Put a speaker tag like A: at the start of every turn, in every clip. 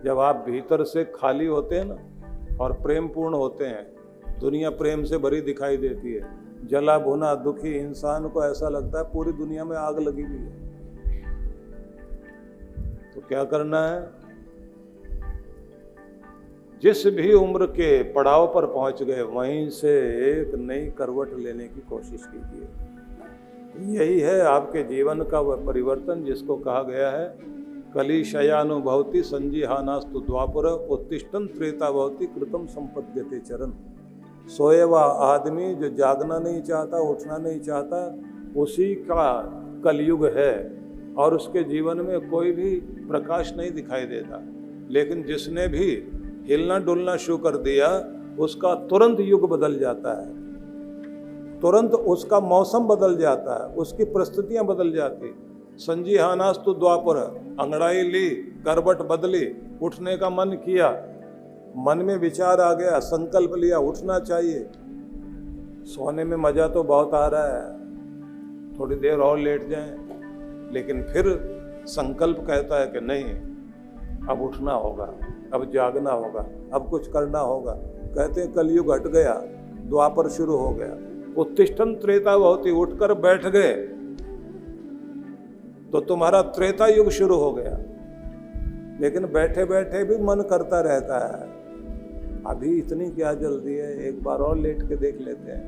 A: जब आप भीतर से खाली होते हैं ना और प्रेम पूर्ण होते हैं, दुनिया प्रेम से भरी दिखाई देती है। जला भुना दुखी इंसान को ऐसा लगता है पूरी दुनिया में आग लगी हुई है। तो क्या करना है, जिस भी उम्र के पड़ाव पर पहुंच गए वहीं से एक नई करवट लेने की कोशिश कीजिए। यही है आपके जीवन का वह परिवर्तन जिसको कहा गया है कलिशयानुभवति संजिहानास्तु द्वापर उत्तिष्ठन् त्रेता भवति कृतम संपद्यते चरण। सोए हुआ आदमी जो जागना नहीं चाहता, उठना नहीं चाहता, उसी का कलयुग है और उसके जीवन में कोई भी प्रकाश नहीं दिखाई देता। लेकिन जिसने भी हिलना डुलना शुरू कर दिया उसका तुरंत युग बदल जाता है, तुरंत उसका मौसम बदल जाता है, उसकी परिस्थितियां बदल जाती। संजिहानास्तु द्वापर, अंगड़ाई ली, करवट बदली, उठने का मन किया, मन में विचार आ गया, संकल्प लिया उठना चाहिए। सोने में मजा तो बहुत आ रहा है, थोड़ी देर और लेट जाएं, लेकिन फिर संकल्प कहता है कि नहीं, अब उठना होगा, अब जागना होगा, अब कुछ करना होगा। कहते हैं कलयुग हट गया, द्वापर शुरू हो गया। उत्तिष्ठन् त्रेता भवति, उठकर बैठ गए तो तुम्हारा त्रेता युग शुरू हो गया। लेकिन बैठे बैठे भी मन करता रहता है, अभी इतनी क्या जल्दी है, एक बार और लेट के देख लेते हैं।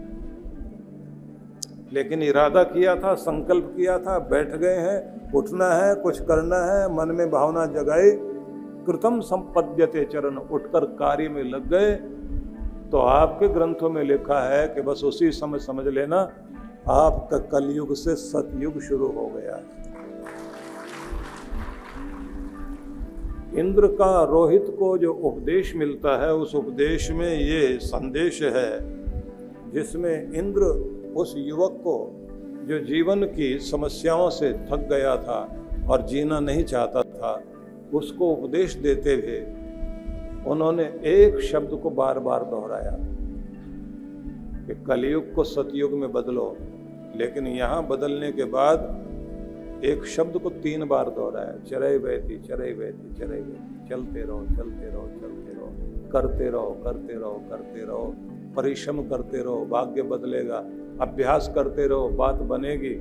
A: लेकिन इरादा किया था, संकल्प किया था, बैठ गए हैं, उठना है, कुछ करना है, मन में भावना जगाई, कृतम संपद्यते चरण, उठकर कार्य में लग गए। तो आपके ग्रंथों में लिखा है कि बस उसी समय समझ लेना आपका कलयुग से सतयुग शुरू हो गया। इंद्र का रोहित को जो उपदेश मिलता है, उस उपदेश में ये संदेश है जिसमें इंद्र उस युवक को जो जीवन की समस्याओं से थक गया था और जीना नहीं चाहता था, उसको उपदेश देते हुए उन्होंने एक शब्द को बार बार दोहराया कि कलयुग को सतयुग में बदलो। लेकिन यहाँ बदलने के बाद एक शब्द को 3 बार दोहराया, चरई बहती चरई बहती चरई बहती, चलते रहो चलते रहो चलते रहो, करते रहो करते रहो करते रहो, परिश्रम करते रहो, भाग्य बदलेगा, अभ्यास करते रहो, बात बनेगी।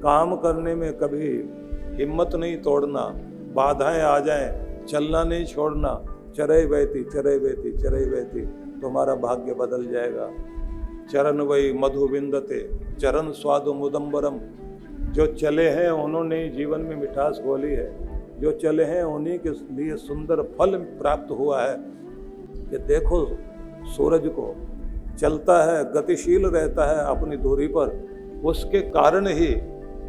A: काम करने में कभी हिम्मत नहीं तोड़ना, बाधाएं आ जाएं, चलना नहीं छोड़ना, चरई बहती चरई बहती चरई बहती, तुम्हारा भाग्य बदल जाएगा। चरण वही मधु विंदते चरण स्वादु मुदम्बरम, जो चले हैं उन्होंने जीवन में मिठास घोली है, जो चले हैं उन्हीं के लिए सुंदर फल प्राप्त हुआ है। कि देखो सूरज को, चलता है, गतिशील रहता है अपनी दूरी पर, उसके कारण ही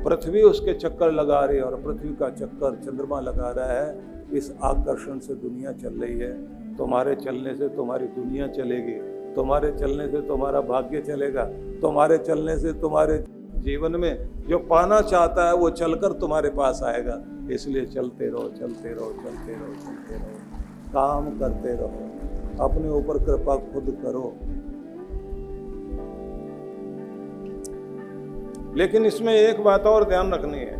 A: पृथ्वी उसके चक्कर लगा रही है और पृथ्वी का चक्कर चंद्रमा लगा रहा है। इस आकर्षण से दुनिया चल रही है। तुम्हारे चलने से तुम्हारी दुनिया चलेगी, तुम्हारे चलने से तुम्हारा भाग्य चलेगा, तुम्हारे चलने से तुम्हारे जीवन में जो पाना चाहता है वो चलकर तुम्हारे पास आएगा। इसलिए चलते रहो चलते रहो चलते रहो चलते रहो, काम करते रहो, अपने ऊपर कृपा खुद करो। लेकिन इसमें एक बात और ध्यान रखनी है,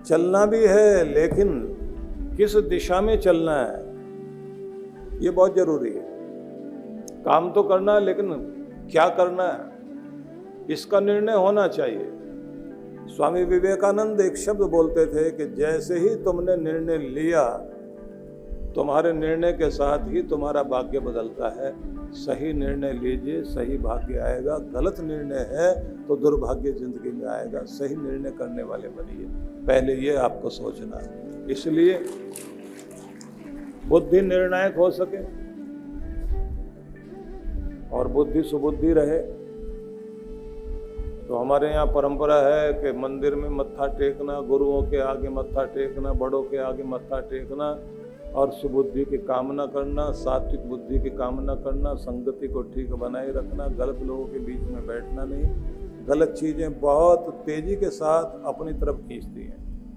A: चलना भी है लेकिन किस दिशा में चलना है ये बहुत जरूरी है। काम तो करना है लेकिन क्या करना है इसका निर्णय होना चाहिए। स्वामी विवेकानंद एक शब्द बोलते थे कि जैसे ही तुमने निर्णय लिया, तुम्हारे निर्णय के साथ ही तुम्हारा भाग्य बदलता है। सही निर्णय लीजिए, सही भाग्य आएगा। गलत निर्णय है तो दुर्भाग्य जिंदगी में आएगा। सही निर्णय करने वाले बनिए, पहले ये आपको सोचना है। इसलिए बुद्धि निर्णायक हो सके और बुद्धि सुबुद्धि रहे। तो हमारे यहाँ परंपरा है कि मंदिर में मत्था टेकना, गुरुओं के आगे मत्था टेकना, बड़ों के आगे मत्था टेकना और सुबुद्धि की कामना करना, सात्विक बुद्धि की कामना करना, संगति को ठीक बनाए रखना, गलत लोगों के बीच में बैठना नहीं। गलत चीज़ें बहुत तेजी के साथ अपनी तरफ खींचती हैं।